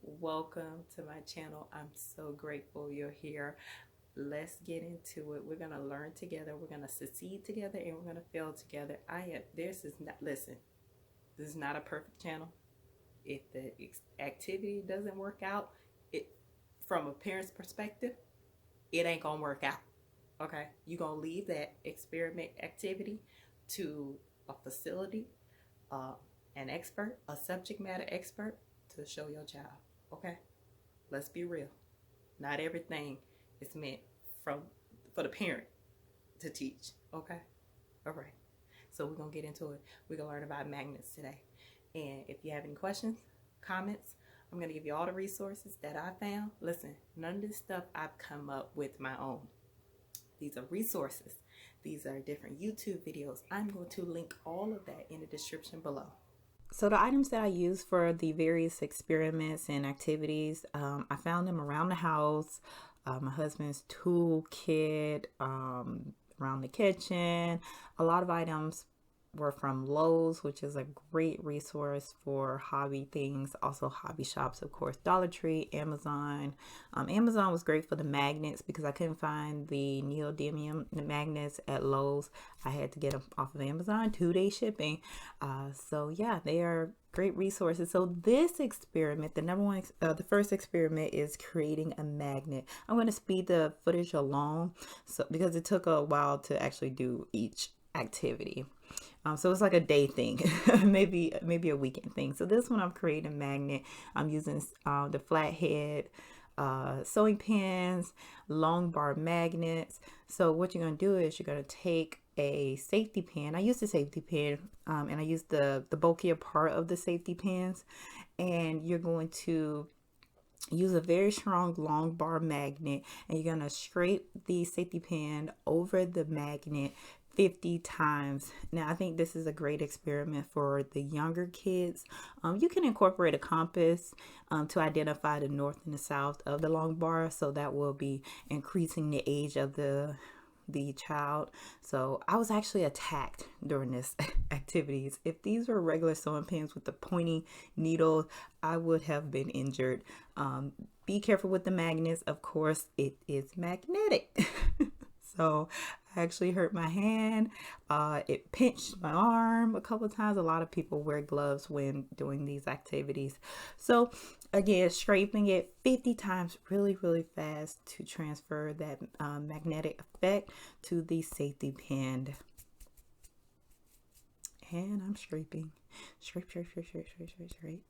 Welcome to my channel. I'm so grateful you're here. Let's get into it. We're going to learn together. We're going to succeed together and we're going to fail together. This is not, listen, this is not a perfect channel. If the activity doesn't work out, it from a parent's perspective, it ain't going to work out. Okay? You're going to leave that experiment activity to a facility, uh, an expert, a subject matter expert to show your child. Okay, let's be real. Not everything is meant from for the parent to teach. Okay, all right. So we're gonna get into it. We're gonna learn about magnets today. And if you have any questions, comments, I'm gonna give you all the resources that I found. Listen, none of this stuff I've come up with my own. These are resources. These are different YouTube videos. I'm going to link all of that in the description below. So the items that I use for the various experiments and activities, I found them around the house, my husband's tool kit, around the kitchen. A lot of items were from Lowe's, which is a great resource for hobby things. Also hobby shops, of course, Dollar Tree, Amazon. Amazon was great for the magnets because I couldn't find the neodymium magnets at Lowe's. I had to get them off of Amazon, 2-day shipping. So yeah, they are great resources. So this experiment, the first experiment is creating a magnet. I'm going to speed the footage along, so because it took a while to actually do each activity. So it's like a day thing, maybe a weekend thing. So this one I'm creating a magnet. I'm using the flathead sewing pins, long bar magnets. So what you're going to do is you're going to take a safety pin. I use the safety pin and I use the bulkier part of the safety pins. And you're going to use a very strong long bar magnet and you're going to scrape the safety pin over the magnet 50 times. Now, I think this is a great experiment for the younger kids. You can incorporate a compass to identify the north and the south of the long bar, so that will be increasing the age of the child. So I was actually attacked during this activities. If these were regular sewing pins with the pointy needle, I would have been injured. Be careful with the magnets. Of course, it is magnetic. So I actually hurt my hand. It pinched my arm a couple of times. A lot of people wear gloves when doing these activities. So again, scraping it 50 times really, really fast to transfer that magnetic effect to the safety pin. And I'm scraping. Scrape, scrape, scrape, scrape, scrape, scrape, scrape.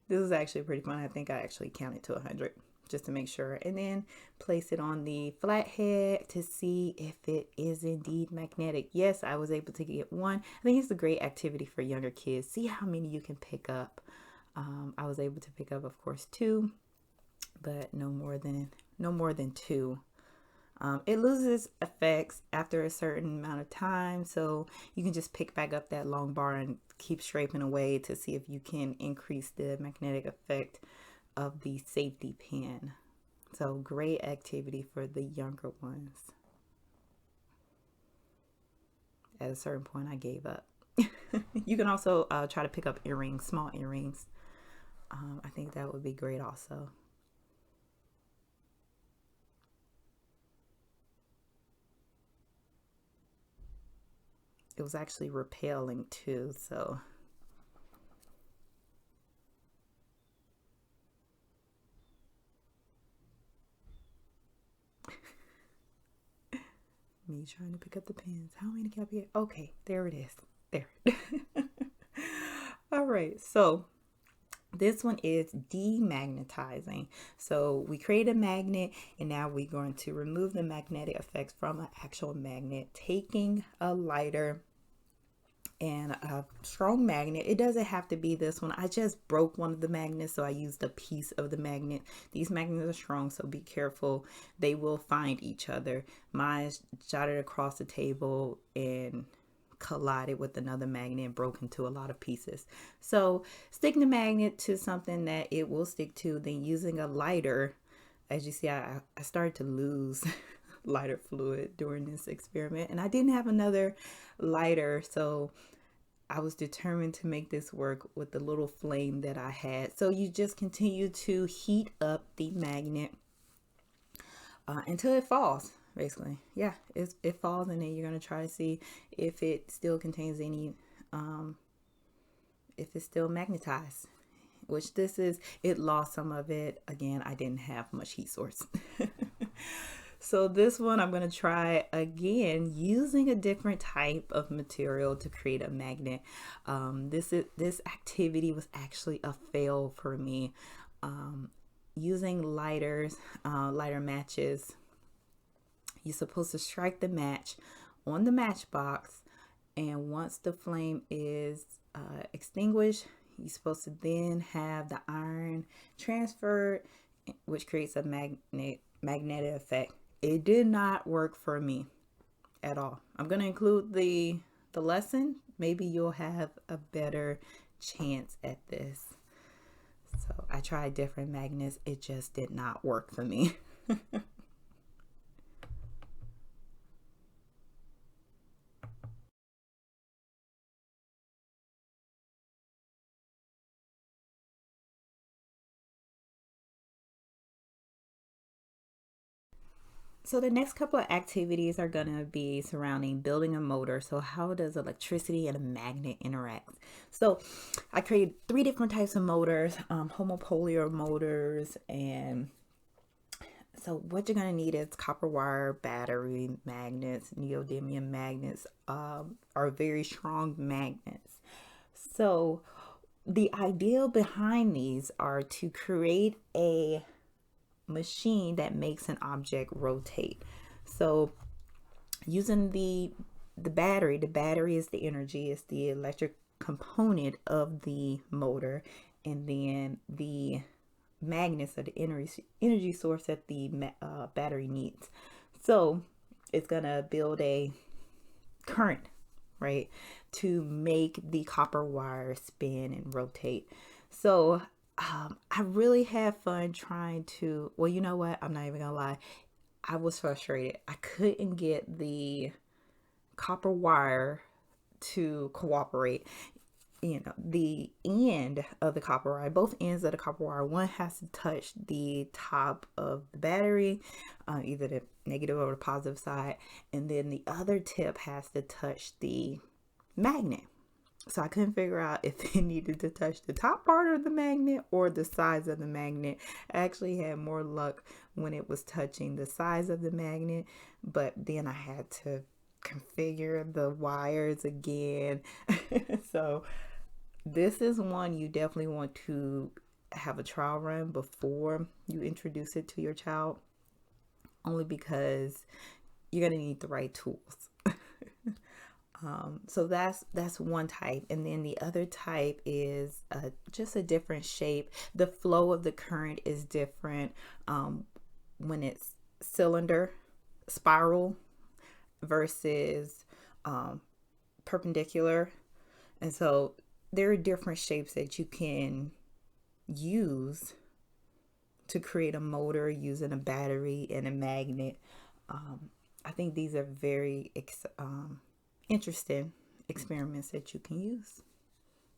This is actually pretty fun. I think I actually counted to 100. Just to make sure, and then place it on the flathead to see if it is indeed magnetic. Yes, I was able to get one. I think it's a great activity for younger kids. See how many you can pick up. I was able to pick up, of course, 2, but no more than 2. It loses effects after a certain amount of time, so you can just pick back up that long bar and keep scraping away to see if you can increase the magnetic effect of the safety pin. So great activity for the younger ones. At a certain point, I gave up. You can also try to pick up earrings, small earrings. I think that would be great also. It was actually repelling too, so me trying to pick up the pins. How many can I get? Okay, there it is. There. All right, so this one is demagnetizing. So we create a magnet and now we're going to remove the magnetic effects from an actual magnet, taking a lighter and a strong magnet. It doesn't have to be this one. I just broke one of the magnets, so I used a piece of the magnet. These magnets are strong, so be careful. They will find each other. Mine shot it across the table and collided with another magnet and broke into a lot of pieces. So stick the magnet to something that it will stick to, then using a lighter. As you see, I started to lose lighter fluid during this experiment and I didn't have another lighter, so I was determined to make this work with the little flame that I had. So you just continue to heat up the magnet until it falls, basically. Yeah, it falls, and then you're going to try to see if it still contains any, if it's still magnetized, which this is. It lost some of it. Again, I didn't have much heat source. So this one I'm going to try again using a different type of material to create a magnet. This activity was actually a fail for me. Using lighter matches, you're supposed to strike the match on the matchbox, and once the flame is extinguished, you're supposed to then have the iron transferred, which creates a magnetic effect. It did not work for me at all. I'm going to include the lesson. Maybe you'll have a better chance at this. So I tried different magnets. It just did not work for me. So the next couple of activities are going to be surrounding building a motor. So how does electricity and a magnet interact? So I created 3 different types of motors, homopolar motors. And so what you're going to need is copper wire, battery, magnets. Neodymium magnets are very strong magnets. So the idea behind these are to create a machine that makes an object rotate. So using the battery is the energy, is the electric component of the motor, and then the magnets are the energy source that the battery needs. So it's gonna build a current, right, to make the copper wire spin and rotate. So I really had fun trying to, well, you know what? I'm not even gonna lie. I was frustrated. I couldn't get the copper wire to cooperate. You know, the end of the copper wire, both ends of the copper wire, one has to touch the top of the battery, either the negative or the positive side, and then the other tip has to touch the magnet. So I couldn't figure out if it needed to touch the top part of the magnet or the sides of the magnet. I actually had more luck when it was touching the sides of the magnet, but then I had to configure the wires again. So this is one you definitely want to have a trial run before you introduce it to your child, only because you're going to need the right tools. So that's one type, and then the other type is just a different shape. The flow of the current is different when it's cylinder, spiral versus perpendicular, and so there are different shapes that you can use to create a motor using a battery and a magnet. I think these are very interesting experiments that you can use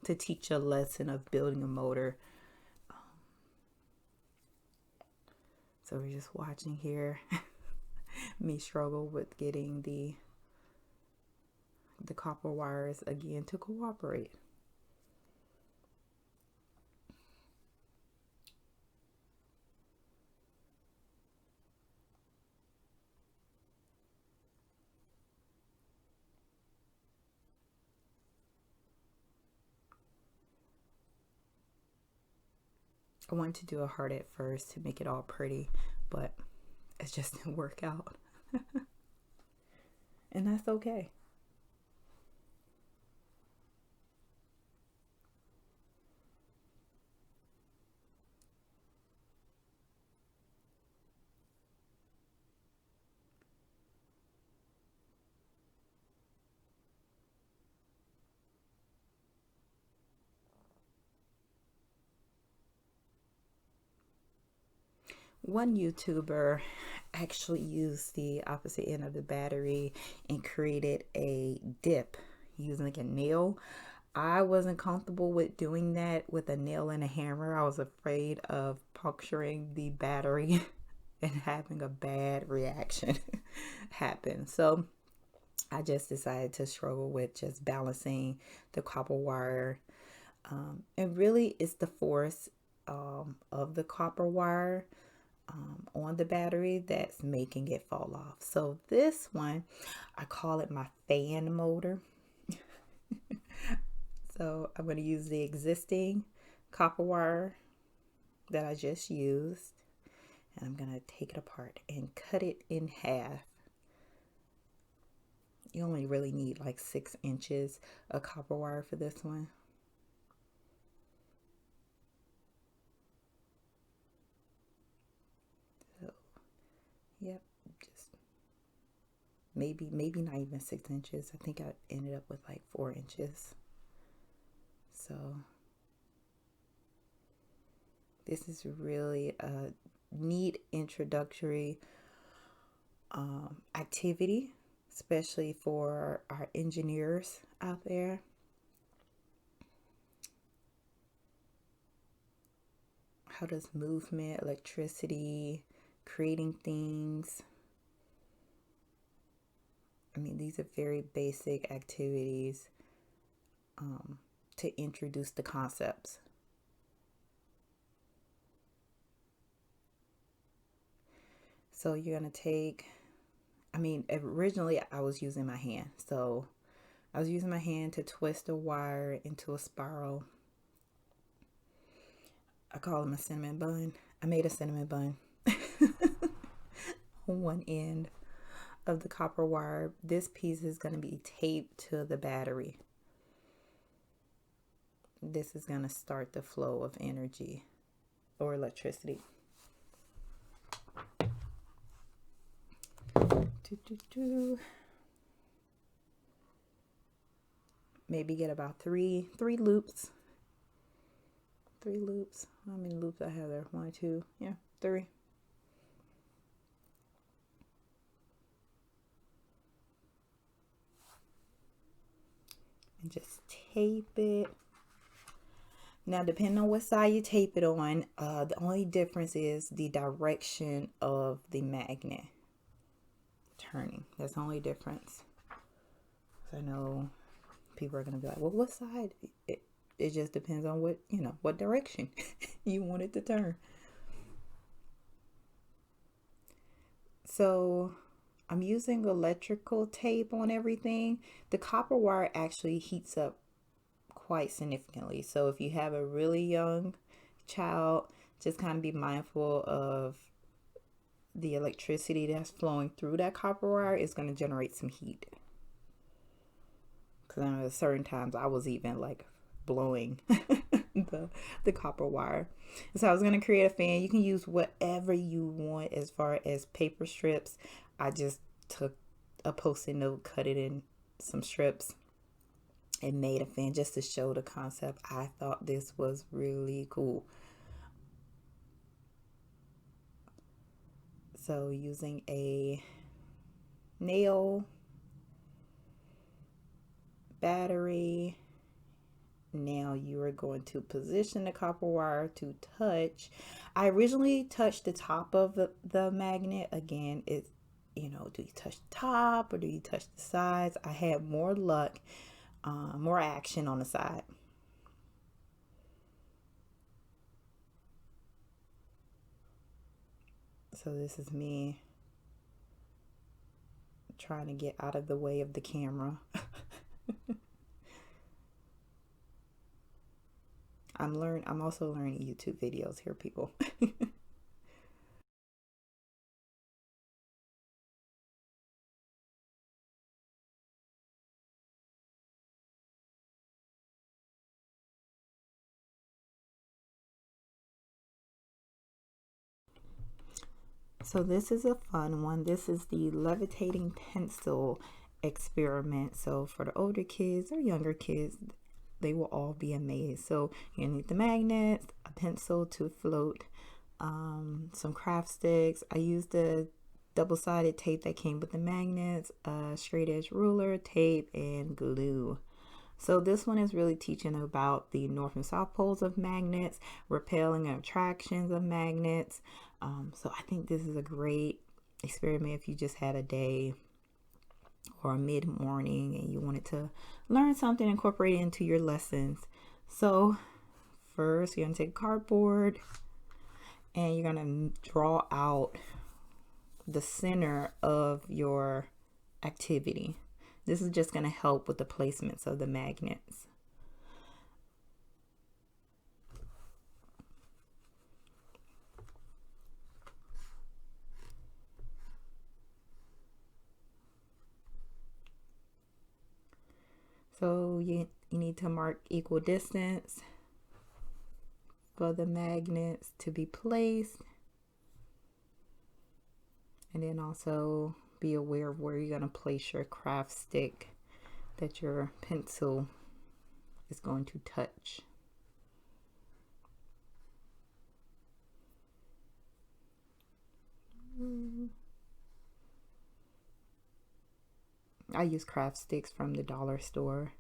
to teach a lesson of building a motor. So we're just watching here me struggle with getting the copper wires again to cooperate. I wanted to do a heart at first to make it all pretty, but it just didn't work out. And that's okay. One YouTuber actually used the opposite end of the battery and created a dip using like a nail. I wasn't comfortable with doing that with a nail and a hammer. I was afraid of puncturing the battery and having a bad reaction happen. So I just decided to struggle with just balancing the copper wire. And really, it's the force of the copper wire on the battery that's making it fall off. So this one, I call it my fan motor. So I'm going to use the existing copper wire that I just used, and I'm going to take it apart and cut it in half. You only really need like 6 inches of copper wire for this one. So, yep, just maybe not even 6 inches. I think I ended up with like 4 inches. So this is really a neat introductory activity, especially for our engineers out there. How does movement, electricity, creating things, I mean, these are very basic activities to introduce the concepts. So you're going to take, I mean, originally I was using my hand. So I was using my hand to twist a wire into a spiral. I call them a cinnamon bun. I made a cinnamon bun on one end of the copper wire. This piece is going to be taped to the battery. This is going to start the flow of energy or electricity. Maybe get about three loops. 3 loops. How many loops I have there? 1, 2, yeah, 3. And just tape it. Now, depending on what side you tape it on, the only difference is the direction of the magnet turning. That's the only difference. So I know people are going to be like, well, what side? It just depends on what, what direction you want it to turn. So I'm using electrical tape on everything. The copper wire actually heats up quite significantly. So if you have a really young child, just kind of be mindful of the electricity that's flowing through that copper wire is going to generate some heat. Because I know at certain times I was even like blowing the copper wire. So I was going to create a fan. You can use whatever you want as far as paper strips. I just took a Post-it note, cut it in some strips, and made a fan just to show the concept. I thought this was really cool. So using a nail, battery, now you are going to position the copper wire to touch. I originally touched the top of the magnet. Again, it's, do you touch the top or do you touch the sides? I had more luck, more action on the side. So this is me trying to get out of the way of the camera. I'm also learning YouTube videos here, people. So this is a fun one. This is the Levitating Pencil experiment. So for the older kids or younger kids, they will all be amazed. So you need the magnets, a pencil to float, some craft sticks. I used the double-sided tape that came with the magnets, a straight edge ruler, tape, and glue. So this one is really teaching about the north and south poles of magnets, repelling and attractions of magnets. So I think this is a great experiment if you just had a day or a mid-morning and you wanted to learn something, incorporate it into your lessons. So first you're going to take cardboard and you're going to draw out the center of your activity. This is just going to help with the placements of the magnets. So you need to mark equal distance for the magnets to be placed. And then also be aware of where you're going to place your craft stick that your pencil is going to touch. I use craft sticks from the dollar store.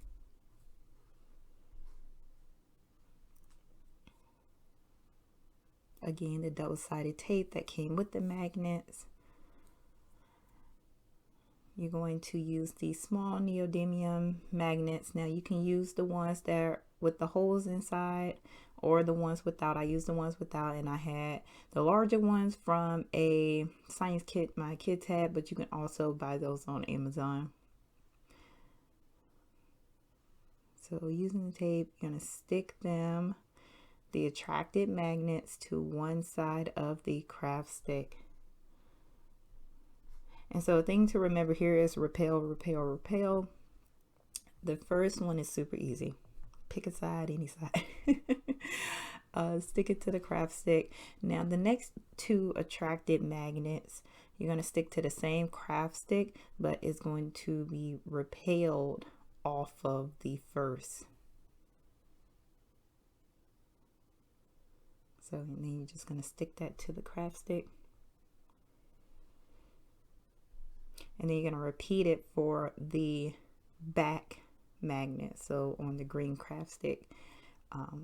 Again, the double-sided tape that came with the magnets. You're going to use these small neodymium magnets. Now you can use the ones that are with the holes inside or the ones without. I used the ones without, and I had the larger ones from a science kit my kids had, but you can also buy those on Amazon. So using the tape, you're going to stick them, the attracted magnets, to one side of the craft stick. And so a thing to remember here is repel, repel, repel. The first one is super easy. Pick a side, any side. Stick it to the craft stick. Now the next two attracted magnets, you're going to stick to the same craft stick, but it's going to be repelled off of the first. So and then you're just going to stick that to the craft stick. And then you're going to repeat it for the back magnet, so on the green craft stick.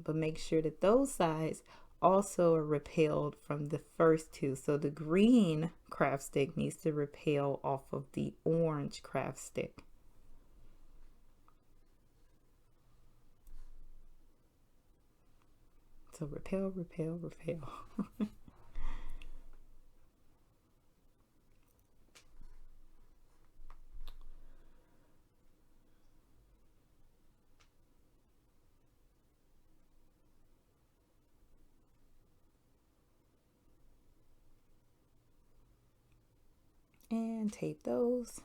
But make sure that those sides also are repelled from the first two. So the green craft stick needs to repel off of the orange craft stick. So repel, repel, repel. And tape those.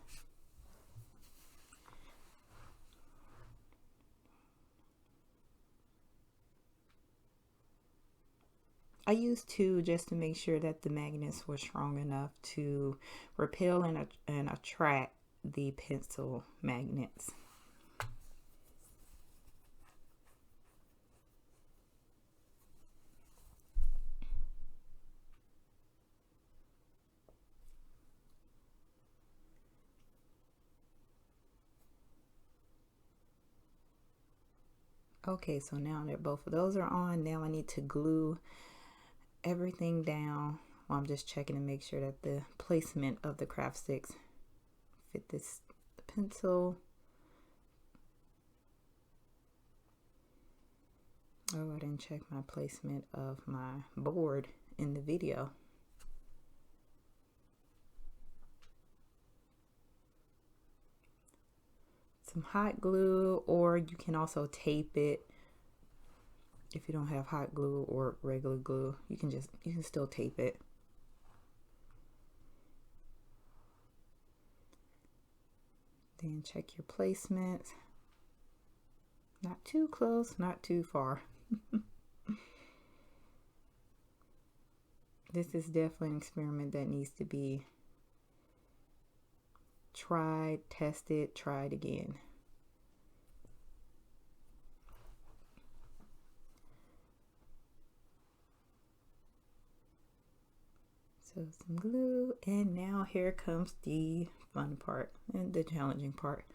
I used two just to make sure that the magnets were strong enough to repel and attract the pencil magnets. Okay, so now that both of those are on, now I need to glue everything down. Well, I'm just checking to make sure that the placement of the craft sticks fit this pencil. Oh, I didn't check my placement of my board in the video. Some hot glue, or you can also tape it. If you don't have hot glue or regular glue, you can still tape it. Then check your placements. Not too close, not too far. This is definitely an experiment that needs to be tried, tested, tried again. So some glue, and now here comes the fun part and the challenging part.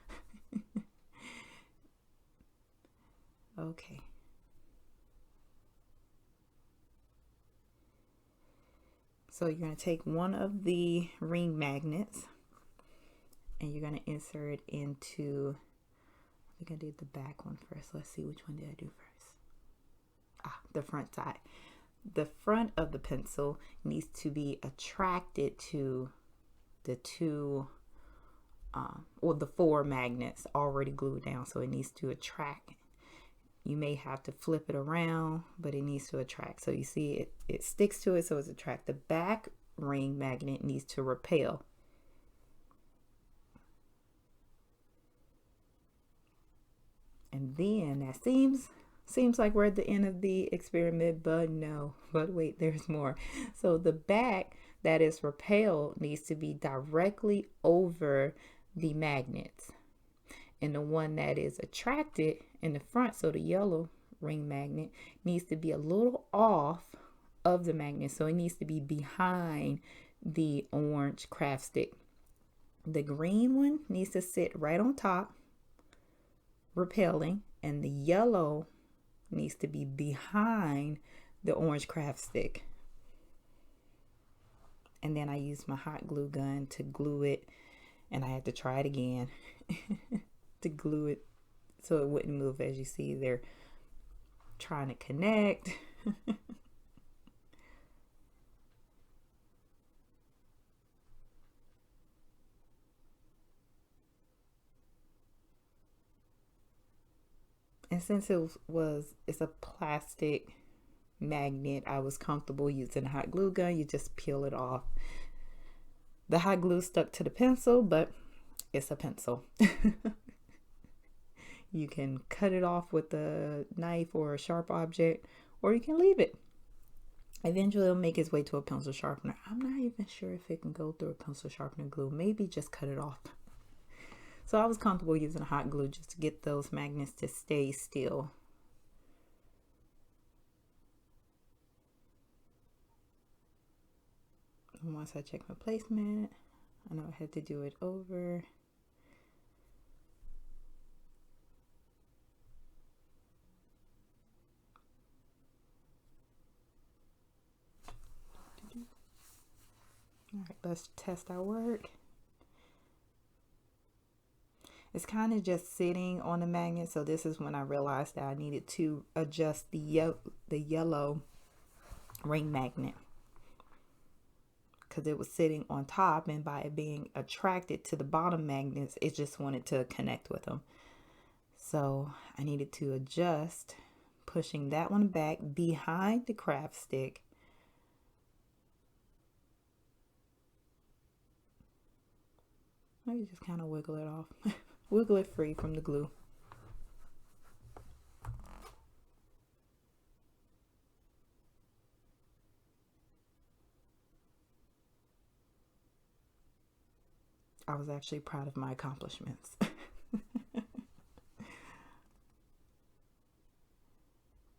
Okay. So you're going to take one of the ring magnets and you're going to insert it into, I think I did the back one first. Let's see, which one did I do first? The front side. The front of the pencil needs to be attracted to the two or the 4 magnets already glued down, so it needs to attract. You may have to flip it around, but it needs to attract. So you see it sticks to it, so it's attract. The back ring magnet needs to repel. And then that seems like we're at the end of the experiment, but no, but wait, there's more. So the back that is repelled needs to be directly over the magnets, and the one that is attracted in the front, so the yellow ring magnet, needs to be a little off of the magnet, so it needs to be behind the orange craft stick. The green one needs to sit right on top, repelling, and the yellow needs to be behind the orange craft stick. And then I used my hot glue gun to glue it, and I had to try it again to glue it so it wouldn't move. As you see, they're trying to connect. And since it's a plastic magnet, I was comfortable using a hot glue gun. You just peel it off. The hot glue stuck to the pencil, but it's a pencil. You can cut it off with a knife or a sharp object, or you can leave it. Eventually it'll make its way to a pencil sharpener. I'm not even sure if it can go through a pencil sharpener glue. Maybe just cut it off. So I was comfortable using a hot glue just to get those magnets to stay still. And once I check my placement, I know I had to do it over. All right, let's test our work. It's kind of just sitting on the magnet, so this is when I realized that I needed to adjust the yellow ring magnet, because it was sitting on top, and by it being attracted to the bottom magnets, it just wanted to connect with them. So I needed to adjust, pushing that one back behind the craft stick. Maybe just kind of wiggle it off. Wiggle it free from the glue. I was actually proud of my accomplishments.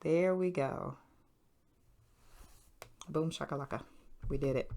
There we go. Boom shakalaka. We did it.